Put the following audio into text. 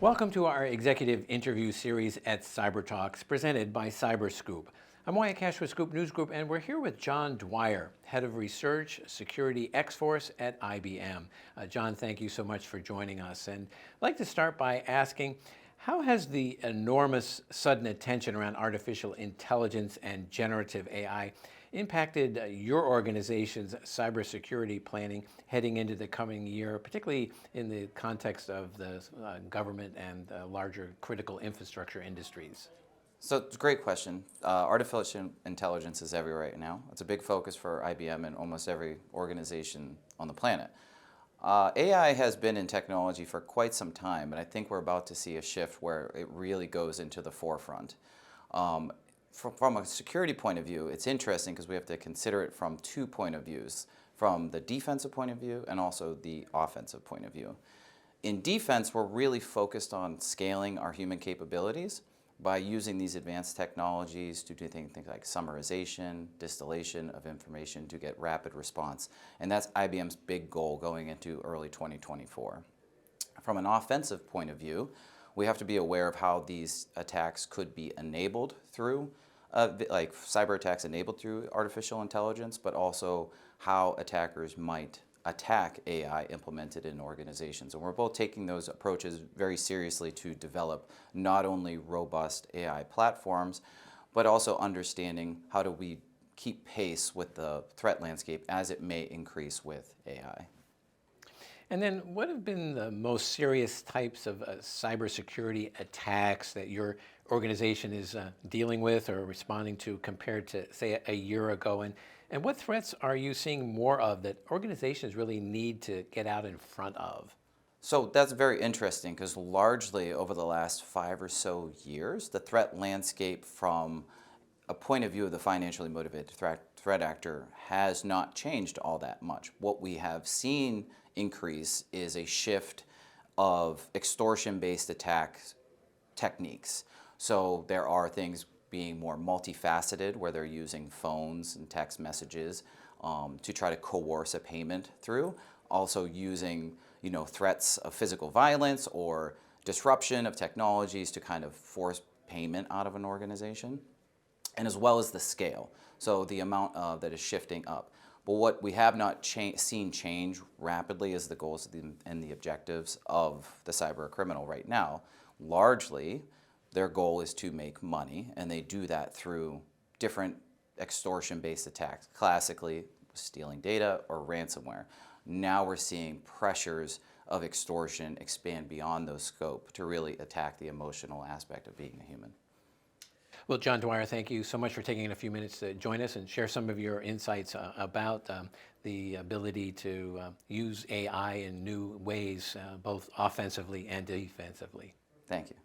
Welcome to our executive interview series at CyberTalks, presented by Cyberscoop. I'm Wyatt Cash with Scoop News Group, and we're here with John Dwyer, Head of Research, Security X-Force at IBM. John, thank you so much for joining us. And I'd like to start by asking, how has the enormous sudden attention around artificial intelligence and generative AI impacted your organization's cybersecurity planning heading into the coming year, particularly in the context of the government and larger critical infrastructure industries? So it's a great question. Artificial intelligence is everywhere right now. It's a big focus for IBM and almost every organization on the planet. AI has been in technology for quite some time, and I think we're about to see a shift where it really goes into the forefront. From a security point of view, it's interesting because we have to consider it from two points of views, from the defensive point of view and also the offensive point of view. In defense, we're really focused on scaling our human capabilities by using these advanced technologies to do things like summarization, distillation of information to get rapid response. And that's IBM's big goal going into early 2024. From an offensive point of view, we have to be aware of how these attacks could be enabled through, like cyber attacks enabled through artificial intelligence, but also how attackers might attack AI implemented in organizations. And we're both taking those approaches very seriously to develop not only robust AI platforms, but also understanding how do we keep pace with the threat landscape as it may increase with AI. And then what have been the most serious types of cybersecurity attacks that your organization is dealing with or responding to compared to, say, a year ago? And what threats are you seeing more of that organizations really need to get out in front of? So that's very interesting because largely over the last 5 or so years, the threat landscape from a point of view of the financially motivated threat actor has not changed all that much. What we have seen increase is a shift of extortion-based attack techniques. So there are things being more multifaceted where they're using phones and text messages to try to coerce a payment through. Also using threats of physical violence or disruption of technologies to kind of force payment out of an organization, and as well as the scale. So the amount that is shifting up. But what we have not seen change rapidly is the goals and the objectives of the cyber criminal right now. Largely, their goal is to make money, and they do that through different extortion-based attacks, classically stealing data or ransomware. Now we're seeing pressures of extortion expand beyond those scope to really attack the emotional aspect of being a human. Well, John Dwyer, thank you so much for taking a few minutes to join us and share some of your insights about the ability to use AI in new ways, both offensively and defensively. Thank you.